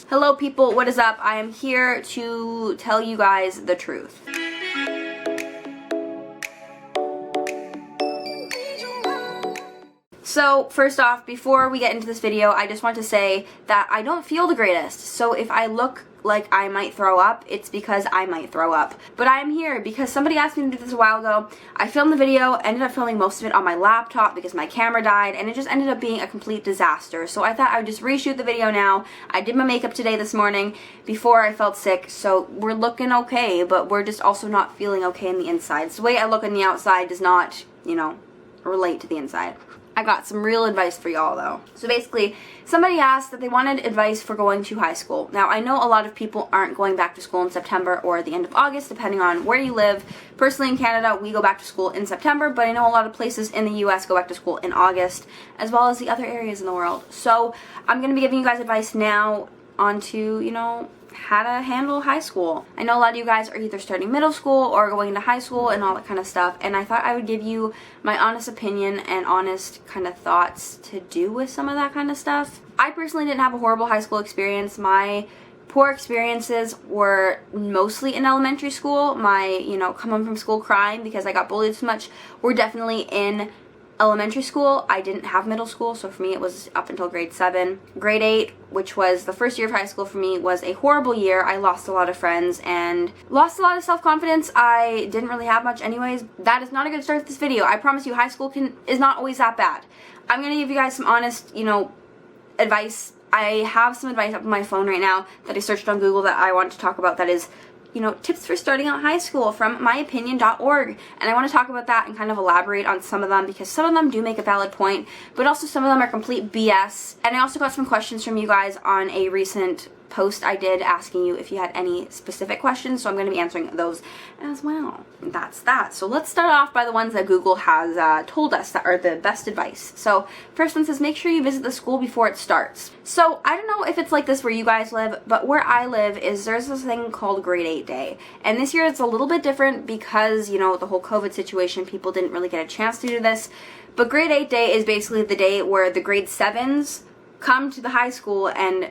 Hello people, what is up? I am here to tell you guys the truth. So first off, before we get into this video, I just want to say that I don't feel the greatest. So if I look like I might throw up, it's because I might throw up. But I am here because somebody asked me to do this a while ago. I filmed the video, ended up filming most of it on my laptop because my camera died, and it just ended up being a complete disaster. So I thought I would just reshoot the video now. I did my makeup today this morning before I felt sick, so we're looking okay, but we're just also not feeling okay on the inside. So the way I look on the outside does not, relate to the inside. I got some real advice for y'all though. So basically, somebody asked that they wanted advice for going to high school. Now, I know a lot of people aren't going back to school in September or the end of August, depending on where you live. Personally, in Canada, we go back to school in September, but I know a lot of places in the US go back to school in August, as well as the other areas in the world. So I'm going to be giving you guys advice now onto, how to handle high school. I know a lot of you guys are either starting middle school or going into high school and all that kind of stuff, and I thought I would give you my honest opinion and honest kind of thoughts to do with some of that kind of stuff. I personally didn't have a horrible high school experience. My poor experiences were mostly in elementary school. My, coming from school crying because I got bullied so much were definitely in elementary school. I didn't have middle school, so for me it was up until grade 7. Grade 8, which was the first year of high school for me, was a horrible year. I lost a lot of friends and lost a lot of self-confidence. I didn't really have much anyways. That is not a good start to this video. I promise you, high school is not always that bad. I'm gonna give you guys some honest, advice. I have some advice up on my phone right now that I searched on Google that I want to talk about, that is tips for starting out high school from myopinion.org, and I want to talk about that and kind of elaborate on some of them because some of them do make a valid point, but also some of them are complete BS. And I also got some questions from you guys on a recent post I did asking you if you had any specific questions, so I'm going to be answering those as well. That's that. So let's start off by the ones that Google has told us that are the best advice. So first one says, make sure you visit the school before it starts. So I don't know if it's like this where you guys live, but where I live there's this thing called grade 8 day, and this year it's a little bit different because the whole COVID situation, people didn't really get a chance to do this. But grade 8 day is basically the day where the grade 7s come to the high school and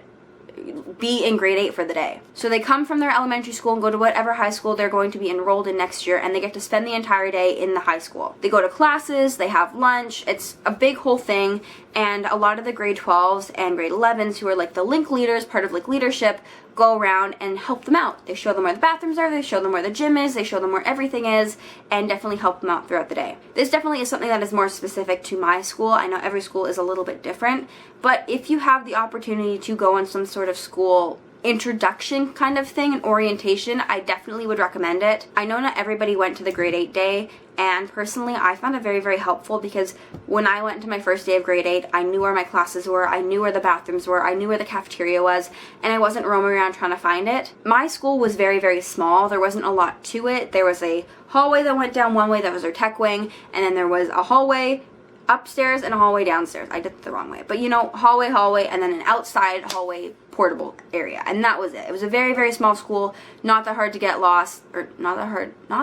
be in grade 8 for the day. So they come from their elementary school and go to whatever high school they're going to be enrolled in next year, and they get to spend the entire day in the high school. They go to classes, they have lunch, it's a big whole thing, and a lot of the grade 12s and grade 11s who are like the link leaders, part of like leadership, go around and help them out. They show them where the bathrooms are, they show them where the gym is, they show them where everything is, and definitely help them out throughout the day. This definitely is something that is more specific to my school. I know every school is a little bit different, but if you have the opportunity to go on some sort of school introduction kind of thing, an orientation, I definitely would recommend it. I know not everybody went to the grade 8 day, and personally I found it very, very helpful because when I went to my first day of grade 8, I knew where my classes were, I knew where the bathrooms were, I knew where the cafeteria was, and I wasn't roaming around trying to find it. My school was very, very small. There wasn't a lot to it. There was a hallway that went down one way, that was our tech wing, and then there was a hallway upstairs and a hallway downstairs. I did it the wrong way, but hallway, and then an outside hallway portable area, and that was it. It was a very, very small school, not that hard to get lost, or not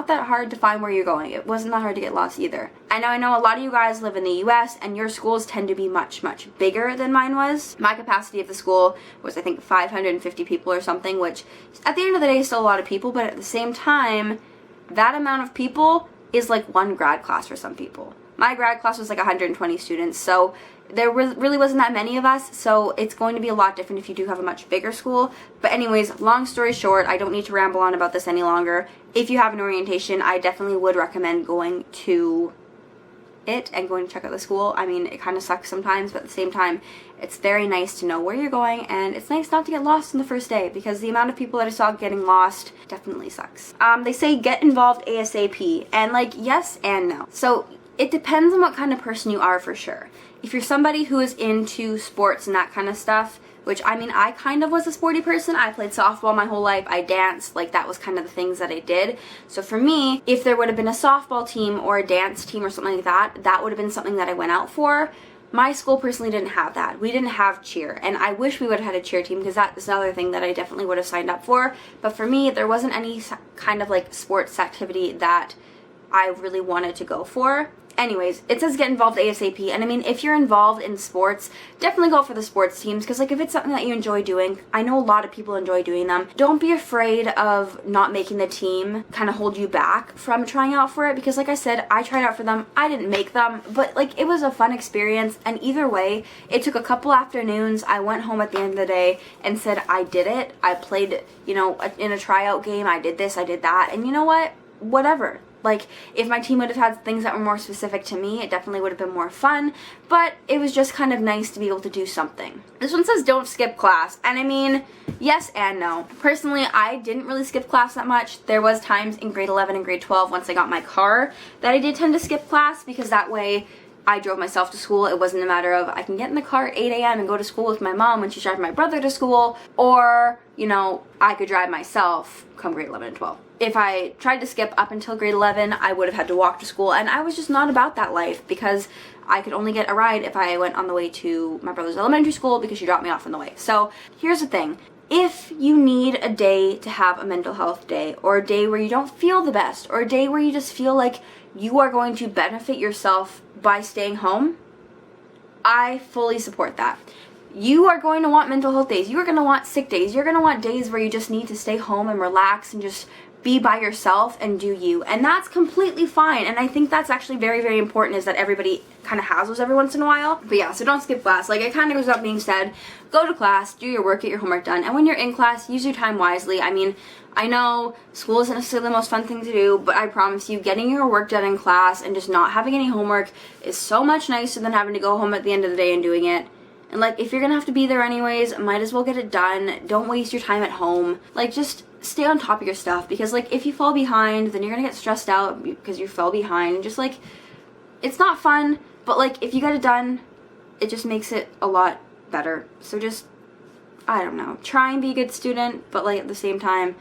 that hard to find where you're going. It wasn't that hard to get lost either. I know a lot of you guys live in the US and your schools tend to be much, much bigger than mine was. My capacity of the school was, I think, 550 people or something, which at the end of the day is still a lot of people, but at the same time, that amount of people is like one grad class for some people. My grad class was like 120 students, so there really wasn't that many of us, so it's going to be a lot different if you do have a much bigger school. But anyways, long story short, I don't need to ramble on about this any longer. If you have an orientation, I definitely would recommend going to it and going to check out the school. I mean, it kind of sucks sometimes, but at the same time, it's very nice to know where you're going, and it's nice not to get lost on the first day because the amount of people that I saw getting lost definitely sucks. They say get involved ASAP, and yes and no. So it depends on what kind of person you are for sure. If you're somebody who is into sports and that kind of stuff, which I kind of was a sporty person. I played softball my whole life. I danced. That was kind of the things that I did. So for me, if there would have been a softball team or a dance team or something like that, that would have been something that I went out for. My school personally didn't have that. We didn't have cheer, and I wish we would have had a cheer team because that is another thing that I definitely would have signed up for. But for me, there wasn't any kind of sports activity that I really wanted to go for. Anyways, it says get involved ASAP, and I mean, if you're involved in sports, definitely go for the sports teams, because like if it's something that you enjoy doing, I know a lot of people enjoy doing them, don't be afraid of not making the team kind of hold you back from trying out for it, because like I said, I tried out for them, I didn't make them, but like it was a fun experience, and either way, it took a couple afternoons. I went home at the end of the day and said I did it. I played, you know, in a tryout game, I did this, I did that, and you know what? Whatever. Like, if my team would have had things that were more specific to me, it definitely would have been more fun, but it was just kind of nice to be able to do something. This one says don't skip class, and I mean, yes and no. Personally, I didn't really skip class that much. There was times in grade 11 and grade 12, once I got my car, that I did tend to skip class, because that way I drove myself to school. It wasn't a matter of I can get in the car at 8 a.m. and go to school with my mom when she's driving my brother to school, or, you know, I could drive myself come grade 11 and 12. If I tried to skip up until grade 11, I would have had to walk to school, and I was just not about that life, because I could only get a ride if I went on the way to my brother's elementary school, because she dropped me off on the way. So here's the thing. If you need a day to have a mental health day, or a day where you don't feel the best, or a day where you just feel like you are going to benefit yourself by staying home, I fully support that. You are going to want mental health days. You are going to want sick days. You're going to want days where you just need to stay home and relax and just be by yourself and do you. And that's completely fine. And I think that's actually very, very important, is that everybody kind of has those every once in a while. But yeah, so don't skip class. Like, it kind of goes without being said. Go to class, do your work, get your homework done. And when you're in class, use your time wisely. I mean, I know school isn't necessarily the most fun thing to do, but I promise you, getting your work done in class and just not having any homework is so much nicer than having to go home at the end of the day and doing it. And like, if you're gonna have to be there anyways, might as well get it done. Don't waste your time at home. Like, just stay on top of your stuff, because like, if you fall behind, then you're gonna get stressed out because you fell behind. Just like, it's not fun, but like, if you get it done, it just makes it a lot better. So just, I don't know, try and be a good student, but like at the same time,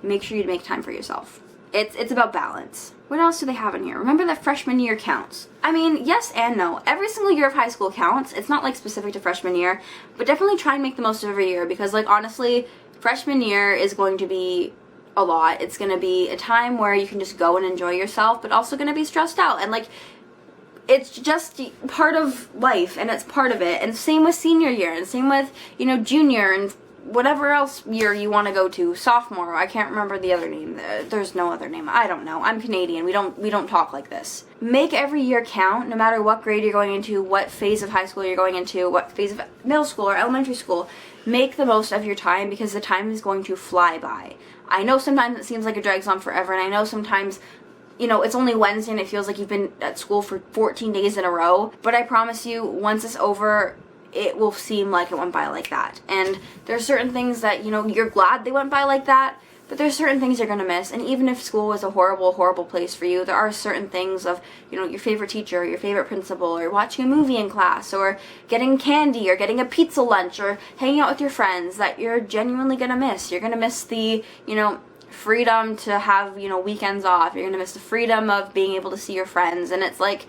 make sure you make time for yourself. It's about balance. What else do they have in here? Remember that freshman year counts. I mean, yes and no. Every single year of high school counts. It's not like specific to freshman year, but definitely try and make the most of every year, because like, honestly, freshman year is going to be a lot. It's going to be a time where you can just go and enjoy yourself, but also going to be stressed out. And like, it's just part of life, and it's part of it. And same with senior year, and same with, you know, junior, and whatever else year you want to go to, sophomore. I can't remember the other name. There's no other name. I don't know. I'm Canadian. We don't talk like this. Make every year count, no matter what grade you're going into, what phase of high school you're going into, what phase of middle school or elementary school. Make the most of your time, because the time is going to fly by. I know sometimes it seems like it drags on forever, and I know sometimes, you know, it's only Wednesday and it feels like you've been at school for 14 days in a row, but I promise you, once it's over, it will seem like it went by like that. And there's certain things that, you know, you're glad they went by like that, but there's certain things you're gonna miss. And even if school was a horrible, horrible place for you, there are certain things of, you know, your favorite teacher, your favorite principal, or watching a movie in class, or getting candy, or getting a pizza lunch, or hanging out with your friends that you're genuinely gonna miss. You're gonna miss the, you know, freedom to have, you know, weekends off. You're gonna miss the freedom of being able to see your friends. And it's like,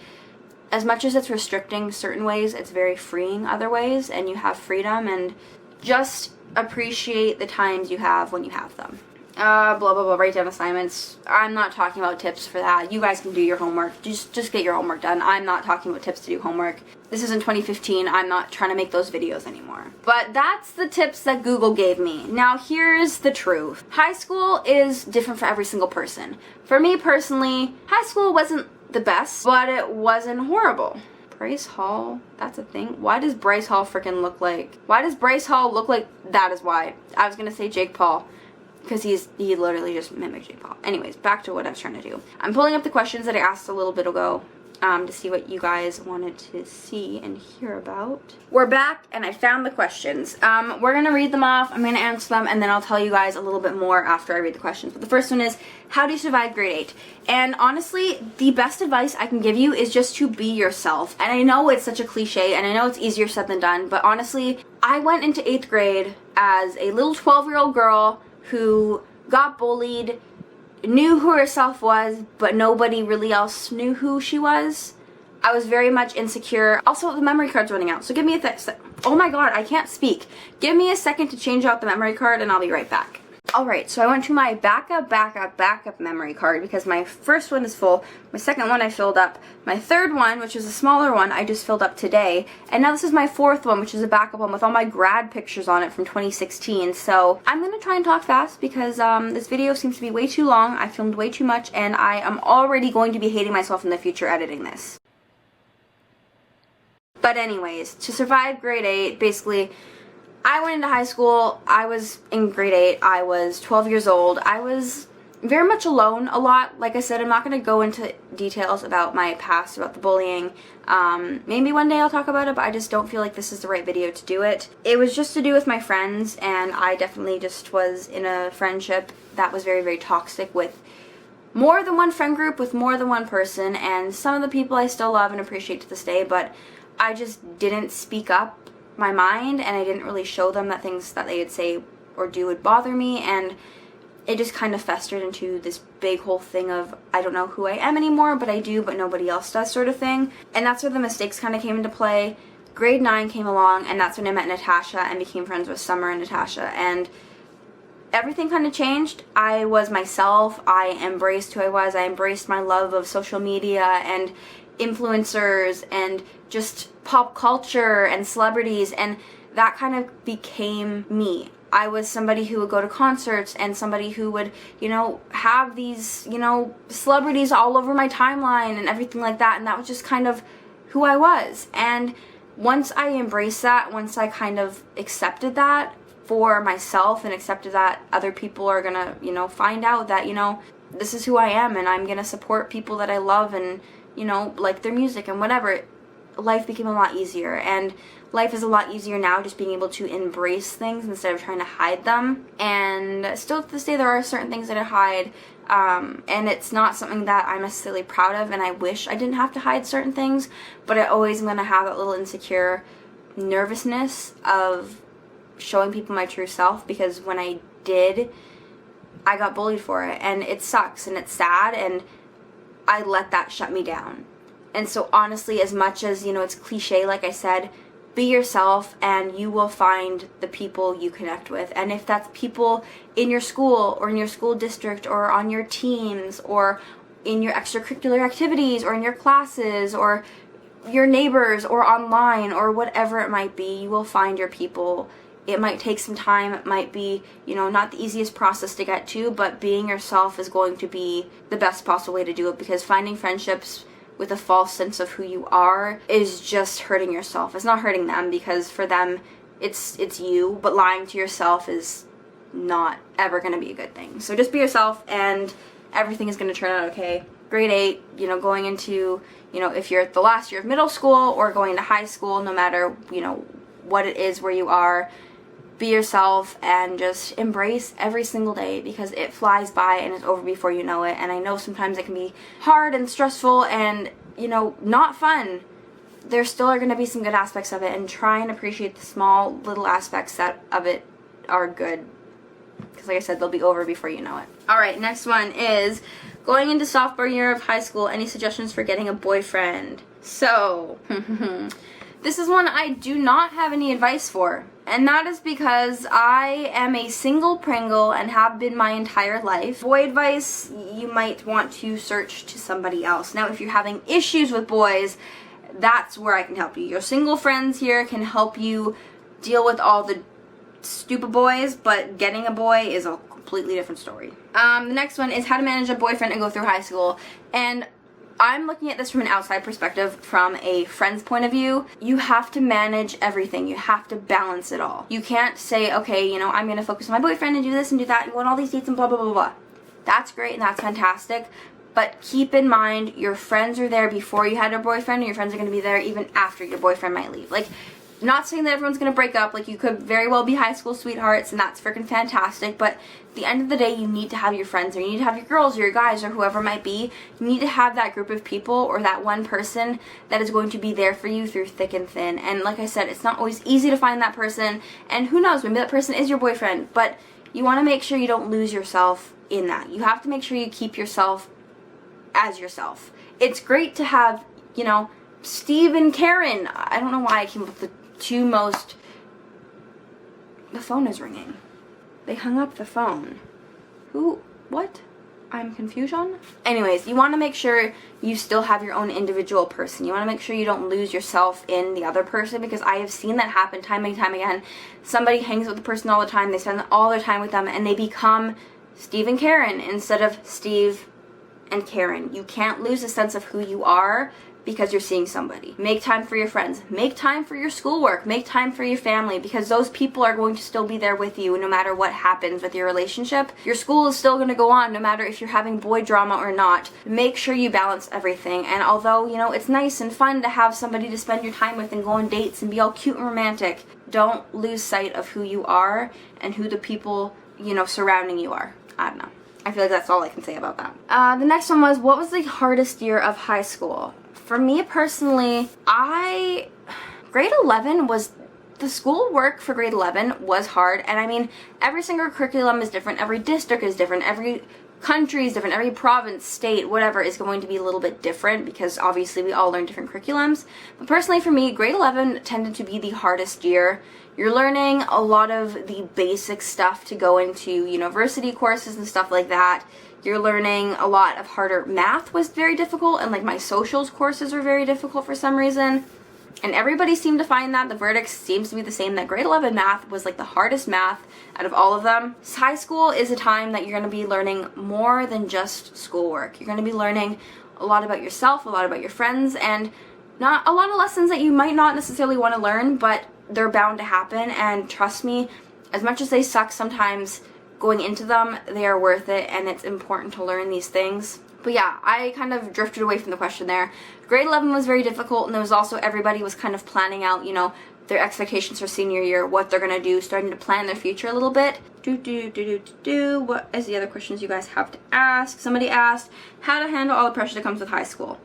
as much as it's restricting certain ways, it's very freeing other ways, and you have freedom, and just appreciate the times you have when you have them. Blah, blah, blah, write down assignments. I'm not talking about tips for that. You guys can do your homework. Just get your homework done. I'm not talking about tips to do homework. This is in 2015. I'm not trying to make those videos anymore. But that's the tips that Google gave me. Now, here's the truth. High school is different for every single person. For me personally, high school wasn't the best, but it wasn't horrible. Bryce Hall, that's a thing. Why does Bryce Hall freaking look like, why does Bryce Hall look like, that is why. I was gonna say Jake Paul, because he literally just mimicked Jake Paul. Anyways, back to what I was trying to do. I'm pulling up the questions that I asked a little bit ago, to see what you guys wanted to see and hear about. We're back, and I found the questions. We're gonna read them off, I'm gonna answer them, and then I'll tell you guys a little bit more after I read the questions. But the first one is, how do you survive grade 8? And honestly, the best advice I can give you is just to be yourself. And I know it's such a cliche, and I know it's easier said than done, but honestly, I went into 8th grade as a little 12-year-old girl who got bullied, knew who herself was, but nobody really else knew who she was. I was very much insecure. Also, the memory card's running out, so give me a oh my god, I can't speak. Give me a second to change out the memory card, and I'll be right back. Alright, so I went to my backup memory card because my first one is full, my second one I filled up, my third one, which is a smaller one, I just filled up today, and now this is my fourth one, which is a backup one with all my grad pictures on it from 2016, so I'm gonna try and talk fast because this video seems to be way too long, I filmed way too much, and I am already going to be hating myself in the future editing this. But anyways, to survive grade 8, basically, I went into high school, I was in grade 8, I was 12 years old, I was very much alone a lot. Like I said, I'm not going to go into details about my past, about the bullying. Maybe one day I'll talk about it, but I just don't feel like this is the right video to do it. It was just to do with my friends, and I definitely just was in a friendship that was very, very toxic with more than one friend group, with more than one person, and some of the people I still love and appreciate to this day, but I just didn't speak up my mind, and I didn't really show them that things that they would say or do would bother me, and it just kind of festered into this big whole thing of I don't know who I am anymore, but I do, but nobody else does sort of thing. And that's where the mistakes kind of came into play. Grade 9 came along, and that's when I met Natasha and became friends with Summer and Natasha, and everything kind of changed. I was myself, I embraced who I was, I embraced my love of social media and influencers and just pop culture and celebrities, and that kind of became me. I was somebody who would go to concerts and somebody who would, you know, have these, you know, celebrities all over my timeline and everything like that, and that was just kind of who I was. And once I embraced that, once I kind of accepted that for myself and accepted that other people are gonna, you know, find out that, you know, this is who I am and I'm gonna support people that I love and, you know, like their music and whatever, life became a lot easier. And life is a lot easier now just being able to embrace things instead of trying to hide them. And still to this day there are certain things that I hide, and it's not something that I'm necessarily proud of, and I wish I didn't have to hide certain things, but I always am going to have that little insecure nervousness of showing people my true self, because when I did, I got bullied for it, and it sucks and it's sad, and I let that shut me down. And so honestly, as much as, you know, it's cliche, like I said, be yourself and you will find the people you connect with. And if that's people in your school or in your school district or on your teams or in your extracurricular activities or in your classes or your neighbors or online or whatever it might be, you will find your people. It might take some time, it might be, you know, not the easiest process to get to, but being yourself is going to be the best possible way to do it, because finding friendships with a false sense of who you are is just hurting yourself. It's not hurting them, because for them it's you, but lying to yourself is not ever going to be a good thing. So just be yourself and everything is going to turn out okay. Grade 8, you know, going into, you know, if you're at the last year of middle school or going to high school, no matter, you know, what it is where you are, be yourself and just embrace every single day, because it flies by and it's over before you know it. And I know sometimes it can be hard and stressful and, you know, not fun. There still are going to be some good aspects of it, and try and appreciate the small little aspects that of it are good, because like I said, they'll be over before you know it. Alright, next one is going into sophomore year of high school, any suggestions for getting a boyfriend? So this is one I do not have any advice for. And that is because I am a single Pringle and have been my entire life. Boy advice, you might want to search to somebody else. Now, if you're having issues with boys, that's where I can help you. Your single friends here can help you deal with all the stupid boys, but getting a boy is a completely different story. The next one is how to manage a boyfriend and go through high school. And I'm looking at this from an outside perspective, from a friend's point of view. You have to manage everything. You have to balance it all. You can't say, okay, you know, I'm going to focus on my boyfriend and do this and do that and go on all these dates and blah, blah, blah, blah. That's great and that's fantastic, but keep in mind your friends are there before you had a boyfriend, and your friends are going to be there even after your boyfriend might leave. Like, not saying that everyone's going to break up, like you could very well be high school sweethearts and that's freaking fantastic, but at the end of the day you need to have your friends, or you need to have your girls or your guys or whoever it might be. You need to have that group of people or that one person that is going to be there for you through thick and thin. And like I said, it's not always easy to find that person, and who knows, maybe that person is your boyfriend, but you want to make sure you don't lose yourself in that. You have to make sure you keep yourself as yourself. It's great to have, you know, Steve and Karen. I don't know why I came up with the two most... The phone is ringing. They hung up the phone. Who? What? I'm confusion. Anyways, you want to make sure you still have your own individual person. You want to make sure you don't lose yourself in the other person, because I have seen that happen time and time again. Somebody hangs with the person all the time, they spend all their time with them, and they become Steve and Karen instead of Steve and Karen. You can't lose a sense of who you are because you're seeing somebody. Make time for your friends. Make time for your schoolwork. Make time for your family, because those people are going to still be there with you no matter what happens with your relationship. Your school is still going to go on no matter if you're having boy drama or not. Make sure you balance everything. And although, you know, it's nice and fun to have somebody to spend your time with and go on dates and be all cute and romantic, don't lose sight of who you are and who the people, you know, surrounding you are. I don't know. I feel like that's all I can say about that. The next one was, what was the hardest year of high school? For me personally, grade 11 was, the school work for grade 11 was hard. And I mean, every single curriculum is different, every district is different, every country is different, every province, state, whatever is going to be a little bit different, because obviously we all learn different curriculums. But personally for me, grade 11 tended to be the hardest year. You're learning a lot of the basic stuff to go into university courses and stuff like that. You're learning a lot of harder math was very difficult, and like my socials courses were very difficult for some reason. And everybody seemed to find that the verdict seems to be the same, that grade 11 math was like the hardest math out of all of them. High school is a time that you're going to be learning more than just schoolwork. You're going to be learning a lot about yourself, a lot about your friends, and not a lot of lessons that you might not necessarily want to learn, but they're bound to happen. And trust me, as much as they suck sometimes going into them, they are worth it, and it's important to learn these things. But yeah, I kind of drifted away from the question there. Grade 11 was very difficult, and there was also, everybody was kind of planning out, you know, their expectations for senior year, what they're gonna do, starting to plan their future a little bit. What is the other questions you guys have to ask? Somebody asked how to handle all the pressure that comes with high school.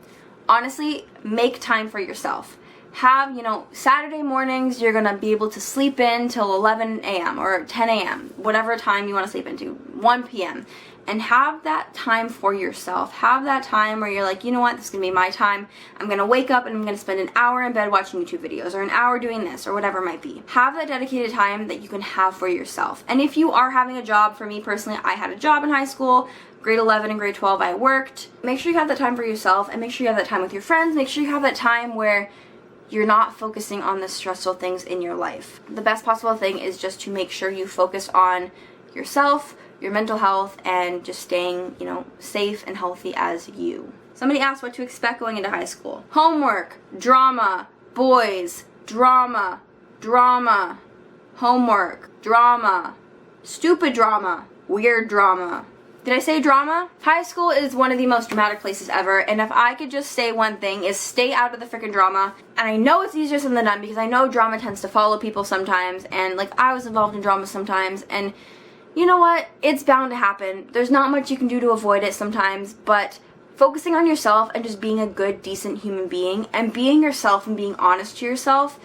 Honestly, make time for yourself. Have, you know, Saturday mornings you're gonna be able to sleep in till 11 a.m. or 10 a.m., whatever time you want to sleep into, 1 p.m. And have that time for yourself. Have that time where you're like, you know what, this is gonna be my time. I'm gonna wake up and I'm gonna spend an hour in bed watching YouTube videos, or an hour doing this, or whatever it might be. Have that dedicated time that you can have for yourself. And if you are having a job, for me personally, I had a job in high school. Grade 11 and grade 12 I worked. Make sure you have that time for yourself, and make sure you have that time with your friends. Make sure you have that time where you're not focusing on the stressful things in your life. The best possible thing is just to make sure you focus on yourself, your mental health, and just staying, you know, safe and healthy as you. Somebody asked what to expect going into high school. Homework, drama, boys, drama, drama, homework, drama, stupid drama, weird drama. Did I say drama? High school is one of the most dramatic places ever, and if I could just say one thing, is stay out of the freaking drama. And I know it's easier said than done, because I know drama tends to follow people sometimes, and like I was involved in drama sometimes, and you know what? It's bound to happen. There's not much you can do to avoid it sometimes, but focusing on yourself and just being a good, decent human being, and being yourself and being honest to yourself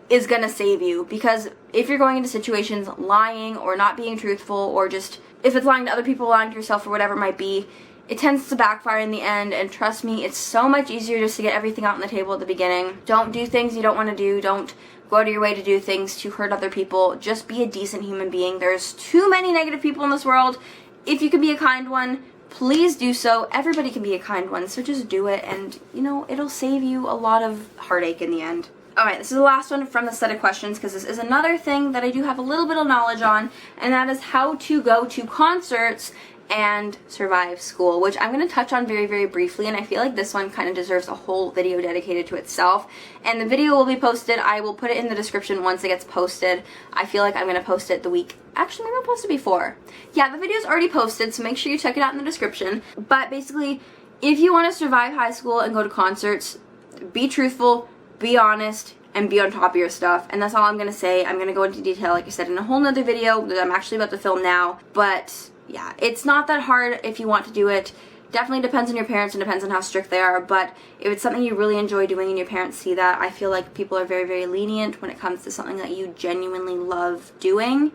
is gonna save you. Because if you're going into situations lying or not being truthful, or just if it's lying to other people, lying to yourself, or whatever it might be, it tends to backfire in the end. And trust me, it's so much easier just to get everything out on the table at the beginning. Don't do things you don't want to do. Don't go out of your way to do things to hurt other people. Just be a decent human being. There's too many negative people in this world. If you can be a kind one, please do so. Everybody can be a kind one, so just do it, and you know, it'll save you a lot of heartache in the end. Alright, this is the last one from the set of questions, because this is another thing that I do have a little bit of knowledge on, and that is how to go to concerts and survive school, which I'm going to touch on very, very briefly, and I feel like this one kind of deserves a whole video dedicated to itself. And the video will be posted. I will put it in the description once it gets posted. I feel like I'm going to post it the week. Actually, maybe I'll post it before. Yeah, the video's already posted, so make sure you check it out in the description. But basically, if you want to survive high school and go to concerts, be truthful, be honest, and be on top of your stuff. And that's all I'm going to say. I'm going to go into detail, like I said, in a whole nother video that I'm actually about to film now. But yeah, it's not that hard if you want to do it. Definitely depends on your parents and depends on how strict they are, but if it's something you really enjoy doing and your parents see that, I feel like people are very, very lenient when it comes to something that you genuinely love doing.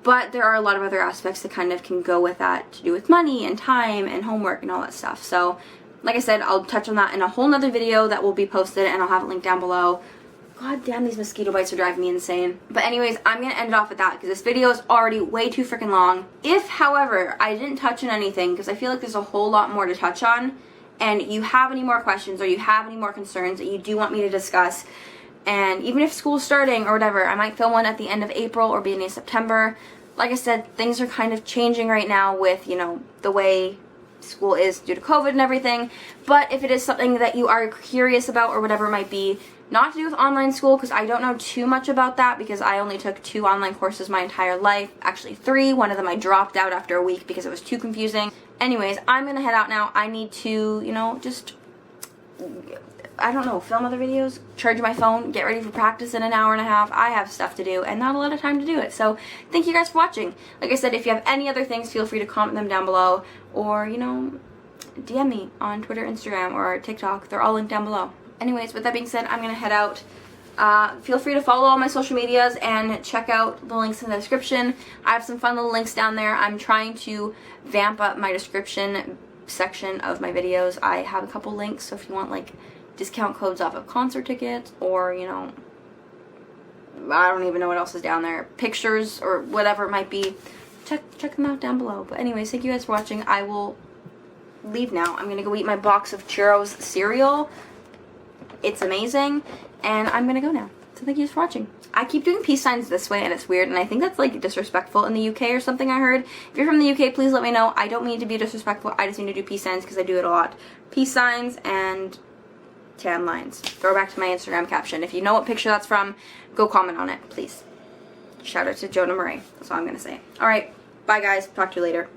But there are a lot of other aspects that kind of can go with that, to do with money and time and homework and all that stuff. So like I said, I'll touch on that in a whole nother video that will be posted, and I'll have it linked down below. God damn, these mosquito bites are driving me insane. But anyways, I'm gonna end it off with that because this video is already way too freaking long. If, however, I didn't touch on anything, because I feel like there's a whole lot more to touch on, and you have any more questions or you have any more concerns that you do want me to discuss, and even if school's starting or whatever, I might film one at the end of April or beginning of September. Like I said, things are kind of changing right now with, you know, the way school is due to COVID and everything. But if it is something that you are curious about or whatever it might be, not to do with online school, because I don't know too much about that, because I only took 2 online courses my entire life. Actually 3. One of them I dropped out after a week because it was too confusing. Anyways, I'm gonna head out now. I need to, you know, just, I don't know, film other videos, charge my phone, get ready for practice in an hour and a half. I have stuff to do and not a lot of time to do it. So thank you guys for watching. Like I said, if you have any other things, feel free to comment them down below, or, you know, DM me on Twitter, Instagram, or TikTok. They're all linked down below. Anyways, with that being said, I'm gonna head out. Feel free to follow all my social medias and check out the links in the description. I have some fun little links down there. I'm trying to vamp up my description section of my videos. I have a couple links, so if you want like discount codes off of concert tickets, or, you know, I don't even know what else is down there, pictures or whatever it might be, check them out down below. But anyways, thank you guys for watching. I will leave now. I'm gonna go eat my box of churros cereal. It's amazing, and I'm gonna go now. So thank you guys for watching. I keep doing peace signs this way, and it's weird, and I think that's like disrespectful in the UK or something, I heard. If you're from the UK, please let me know. I don't mean to be disrespectful, I just mean to do peace signs because I do it a lot. Peace signs and tan lines. Throw back to my Instagram caption. If you know what picture that's from, go comment on it, please. Shout out to Jonah Murray. That's all I'm gonna say. Alright, bye guys. Talk to you later.